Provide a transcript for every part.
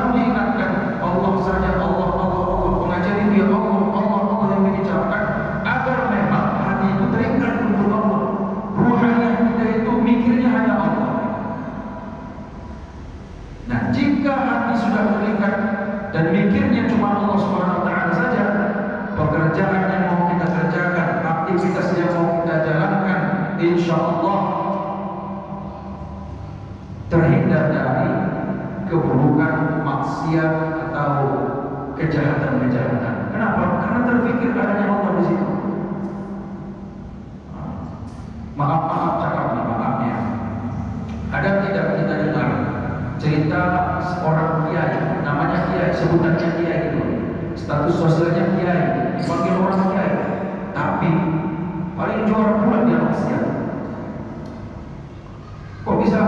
selalu diingatkan Allah saja, Allah, Allah, Allah, mengajari dia Allah, Allah, Allah yang dibicarakan, agar memang hati itu terikat untuk Allah. Ruhani kita itu mikirnya hanya Allah. Nah, jika hati sudah terikat dan mikirnya cuma Allah Subhanahu wa taala saja, pekerjaan yang mau kita kerjakan, aktivitas yang mau kita jalankan, insya Allah terhindar dari keburukan, maksiat atau kejahatan-kejahatan. Kenapa? Karena terpikir adanya Allah di situ. Maaf cakapnya, maafnya. Ada tidak kita dengar cerita seorang kiai, namanya kiai, sebutannya kiai itu, status sosialnya kiai, dipanggil orang kiai, tapi paling juara pula dia maksiat. Kok bisa?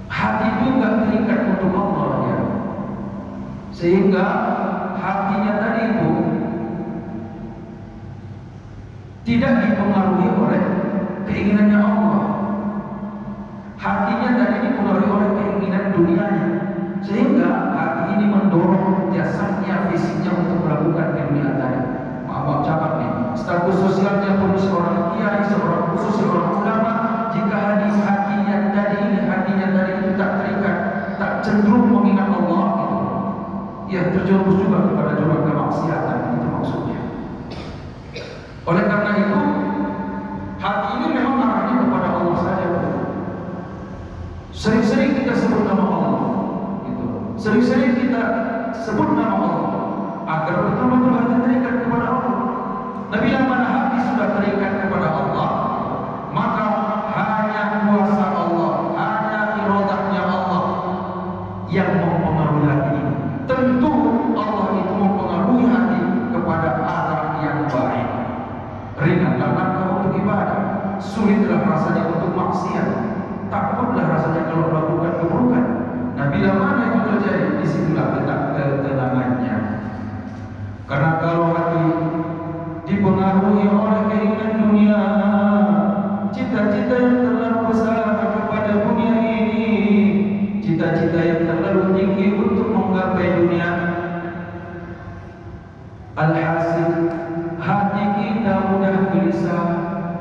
Hati itu nggak terikat untuk Allah ya, sehingga hatinya tadi itu tidak dipengaruhi oleh keinginannya Allah. Hatinya tadi dipengaruhi oleh keinginan dunianya, sehingga hati ini mendorong jasadnya, fisiknya untuk melakukan kedunia tadi. Maaf cakap nih, status sosialnya pun seorang kiai, seorang khusus, seorang ulama, jika hatinya tadi itu tak terikat, tak cenderung mengingat Allah, gitu, ya terjerumus juga kepada jurang kemaksiatan, itu maksudnya. Oleh karena itu, hati ini memang arahnya kepada Allah saja. Sering-sering kita sebut nama Allah, gitu. Sering-sering kita sebut nama Allah, agar betul-betul hati terikat kepada Allah. Nabi yang mana hati sudah terikat kepada Allah, maka hanya kuasa Allah, hanya iradahnya Allah yang mempengaruhi hati ini. Tentu Allah itu mempengaruhi hati kepada arah yang baik. Ringanlah langkah untuk ibadah, sulitlah rasanya untuk maksiat, takutlah rasanya kalau melakukan keburukan. Nah, bila mana itu terjadi, disitulah letak ketenangannya. Karena kalau hati dipengaruhi oleh keinginan dunia, cita-cita yang terlalu besar kepada dunia ini, cita-cita yang terlalu tinggi untuk menggapai dunia, alhasil hati kita mudah gelisah,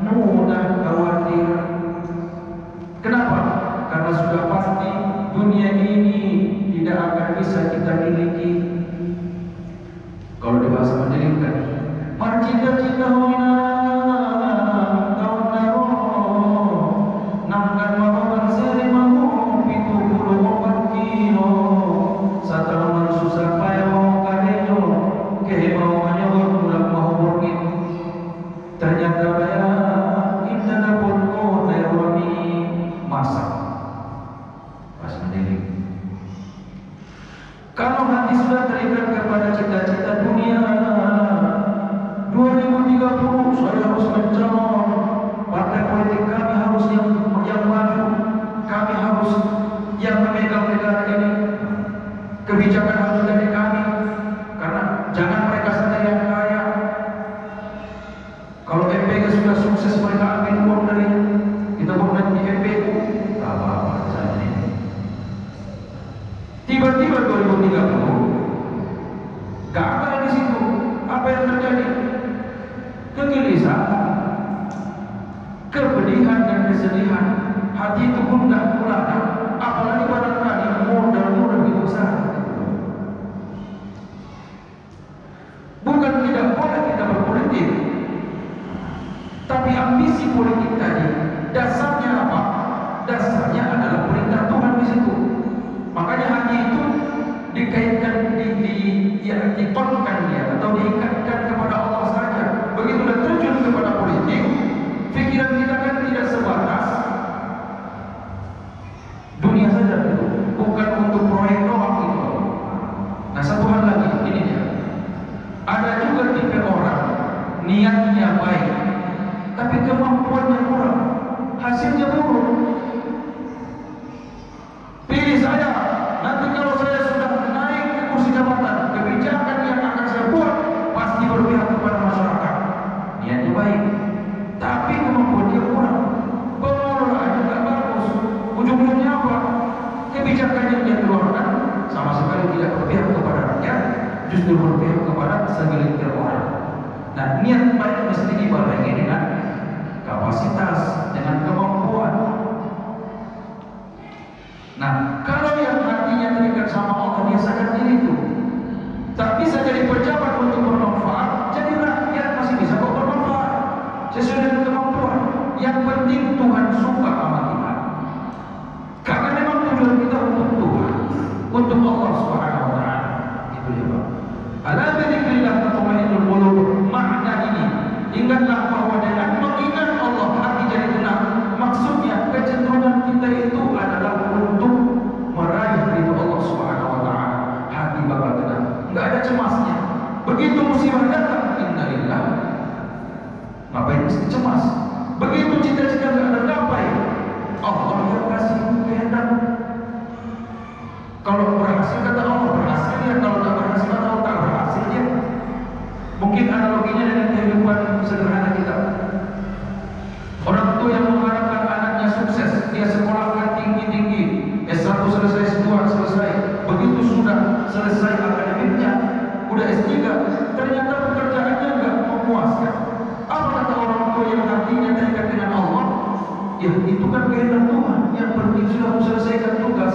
mudah khawatir. Kenapa? Karena sudah pasti dunia ini tidak akan bisa kita miliki. Kalau dibahas menjadikan marcita-cita hoina tahun naro nangkan marokan seri mahu pitu puluh opat kilo sataraman susah payo kadejo kehebau kanyawar mulak mahu borgin ternyata bayar indah dapur ko nerwani masak pas mendidik. Kalau hati sudah terikat kepada cita-cita dunia, 2030 saya harus mencalon, partai politik kami harus yang maju, kami harus yang memegang negara ini, kebijakan harus dari kami, karena jangan mereka saja yang kaya. Kalau MPG sudah sukses mereka ambil uang dari kita mau nanti MPU apa saja ini. Tiba-tiba 2030 gagal di situ. Apa yang terjadi? Kegelisahan, kepedihan dan kesedihan. Hati itu gundah gulana, apalagi barangkali modal begitu besar. Bukan tidak boleh kita berpolitik, tapi ambisi politik tadi dasarnya apa? Dasarnya adalah perintah Tuhan di situ. Makanya hati itu dikaitkan, ditonkan dia atau diikatkan kepada Allah saja. Begitu dah terjun kepada politik, pikiran kita kan tidak sebatas dunia saja, bukan untuk proyek doang itu. Nah, satu hal lagi, ini dia. Ada juga tipe orang niatnya baik, tapi kemampuannya kurang, hasilnya buruk. Pilih saya, nanti kalau saya sudah naik ke kursi jabatan, kebijakan yang akan saya buat pasti berpihak kepada masyarakat. Niatnya baik, tapi kemampuan dia kurang. Pengelolaannya tidak bagus. Ujungnya apa? Kebijakan yang dia keluarkan justru berpihak kepada segelintir orang. Nah, niat baik mesti dibarengi dengan kapasitas, dengan kemampuan. Nah, kalau yang hatinya terikat sama Allah, dia sadar diri itu tak bisa jadi pejabat untuk bermanfaat, jadi rakyat masih bisa kok bermanfaat sesuai dengan kemampuan. Yang penting Tuhan suka sama kita, karena memang tujuan kita untuk Tuhan, untuk Allah Subhanahu wa Ta'ala. Itu ya Pak. Ala bidzikrillah tatma'innul qulub. Makna ini, ingatlah bahwa dengan mengingat Allah hati jadi tenang. Maksudnya kecenderungan kita itu adalah untuk meraih ridho Allah Subhanahu wa Ta'ala. Hati bakal tenang, enggak ada cemasnya. Begitu musibah datang, innalillah, ngapain mesti cemas? Begitu cita-cita enggak tercapai, Allah yang kasih kehendak. Kalau berhasil kata Allah berhasil ya, kalau tak berhasil kata Allah tak berhasil ya. Mungkin analoginya dengan kehidupan sederhana kita. Orang tua yang mengharapkan anaknya sukses, dia sekolahkan tinggi-tinggi, S1 selesai, S2 selesai. Begitu sudah selesai akademiknya, udah S3, ternyata pekerjaannya enggak memuaskan. Apa kata orang tua yang hatinya terikat dengan Allah? Ya itu kan kehendak Tuhan, yang penting sudah selesaikan tugas.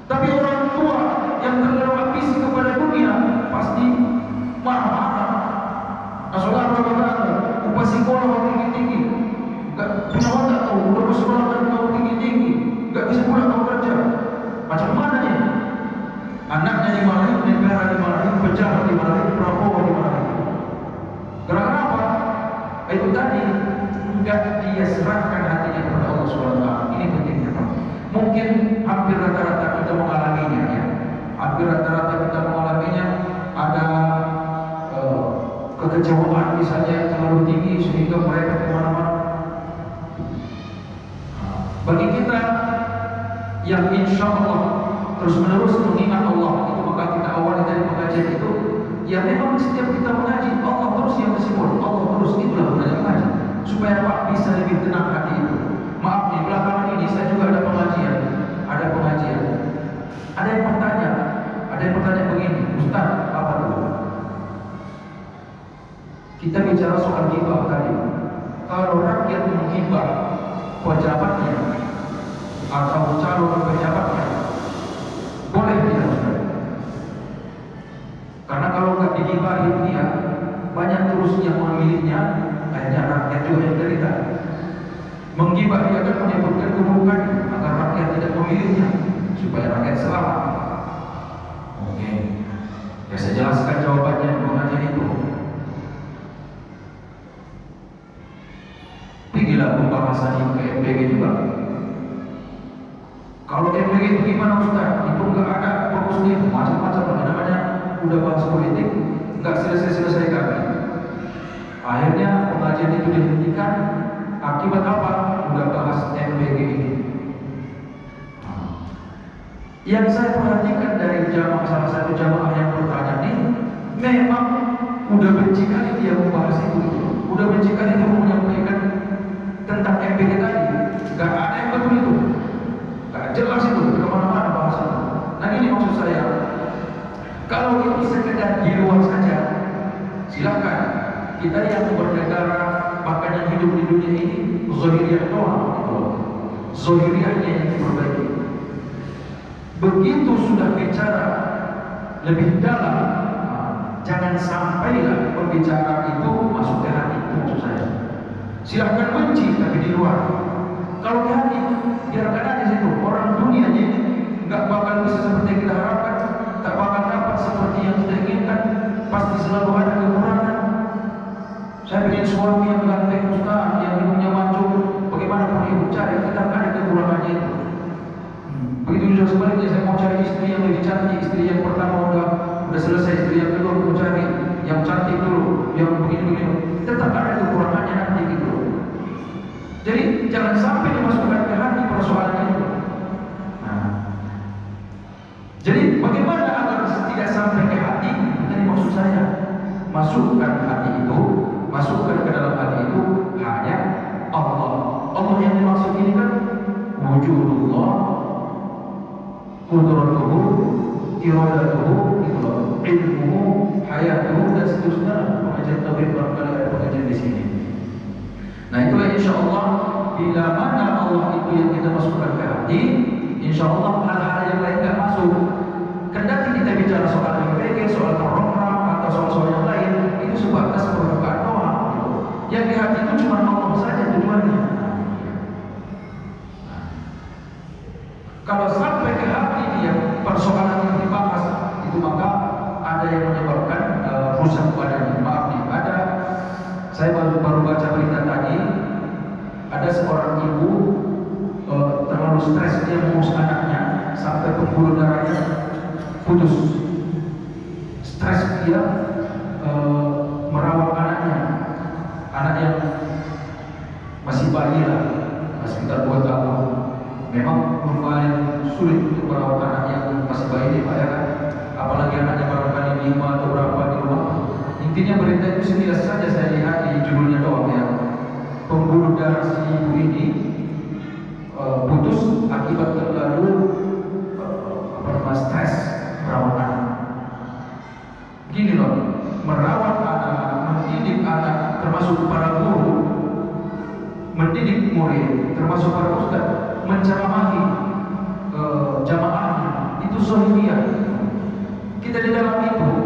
Tapi orang tua yang terlalu ambisi kepada dunia pasti marah-marah. Nasolah berkata, upah sekolah tinggi-tinggi, enggak punya watak tahu, udah bersekolah dan tahu tinggi-tinggi, enggak bisa pula tahu kerja. Macam mana nih? Anaknya dimarahin, negara dimarahin, pejabat dimarahin, Prabowo dimarahin. Gara-gara apa? Itu tadi, enggak dia serahkan hatinya kepada Allah SWT. Ini pentingnya Pak. Mungkin hampir rata-rata kita mengalaminya ya. Hampir rata-rata kita mengalaminya, ada kekecewaan misalnya yang terlalu tinggi sehingga mereka kemana-mana. Bagi kita yang insya Allah terus-menerus mengingat Allah, itu maka kita awali dari pengajian itu. Ya memang setiap kita mengaji, Allah terus yang disebut, Allah terus, itulah gunanya mengaji, supaya Pak bisa lebih tenang hati itu. Maaf nih, belakangan ini saya juga ada pengajian. Ada yang bertanya begini, Ustaz, apa dulu? Kita bicara soal ghibah tadi. Kalau rakyat menghibah pejabatnya atau calon pejabatnya, boleh tidak Ustaz? Karena kalau nggak digibahin dia, banyak terus yang memilihnya, akhirnya rakyat juga yang derita. Menggibah dia kan menyebutkan keburukan agar rakyat tidak memilihnya, supaya rakyat selamat. Oke, ya saya jelaskan jawabannya di pengajian itu. Pergilah pembahasan ke MPG juga. Kalau MPG itu gimana Ustaz? Itu nggak ada fokusnya, macam-macam namanya. Udah bahas politik, nggak selesai-selesai kami. Akhirnya pengajian itu dihentikan. Akibat apa? Udah bahas MPG ini. Yang saya perhatikan dari jamaah, salah satu jamaah yang bertanya ini, memang udah benci kali dia membahas itu. Udah benci kali dia menyampaikan tentang MPG tadi. Gak ada yang betul itu, gak jelas itu, kemana-mana bahas itu. Nah ini maksud saya, kalau itu sekedar di luar saja, silakan. Kita yang bernegara, bahkan yang hidup di dunia ini, zahiriyah doang, zahiriyahnya yang diperbaiki. Begitu sudah bicara lebih dalam, jangan sampailah pembicaraan itu masuk ke hati, itu maksud saya. Silahkan benci tapi di luar. Kalau di hati, biarkan aja situ. Orang dunia ini nggak bakal bisa seperti yang kita harapkan, tak bakal dapat seperti yang kita inginkan. Pasti selalu ada kekurangan. Saya ingin suami yang ganteng Ustaz, yang hidupnya mancung, bagaimana pun ibu cari, kita ada kekurangannya itu. Begitu juga sebaliknya, saya mau cari istri yang lebih cantik. Istri yang pertama udah selesai, istri yang kedua mau cari yang cantik dulu, yang begini-begini. Tetap ada kekurangannya nanti gitu. Jadi jangan sampai dimasukkan ke hati persoalan itu. Nah, jadi bagaimana agar tidak sampai ke hati? Ini maksud saya, masukkan hati itu, masukkan ke dalam hati itu hanya Allah. Allah yang dimaksud ini kan wujudullah, qudratuhu, iradatuhu, itu loh. ilmu, hayatuhu dan seterusnya. Pengajian tauhid barangkali ada pengajian di sini. Nah itulah insya Allah bila mana Allah itu yang kita masukkan ke hati, insya Allah hal-hal yang lain tidak masuk. Kendati kita bicara soal MPG, soal program atau soal-soal yang lain, itu sebatas permukaan doang. Yang di hati itu cuma Allah saja tujuannya. Kalau sampai ke hati dia persoalan yang dibahas itu, maka ada yang menyebabkan rusak badannya. Maaf nih, saya baru baca berita tadi, ada seorang ibu terlalu stres, dia mengurus anaknya sampai pembuluh darahnya putus. Stres dia merawat anaknya, anak yang masih bayi lah, masih sekitar 2 tahun. Memang lumayan sulit untuk merawat anak yang masih bayi ini, Pak, ya kan? Apalagi anaknya barangkali 5 atau berapa di rumah. Intinya berita itu sekilas saja saya lihat di judulnya doang ya. Pembuluh darah si ibu ini putus akibat terlalu stres merawat anak. Gini loh, merawat anak, mendidik anak, termasuk para guru, mendidik murid, termasuk para ustaz, menceramahi jamaahnya, itu sohibiyah. Kita di dalam itu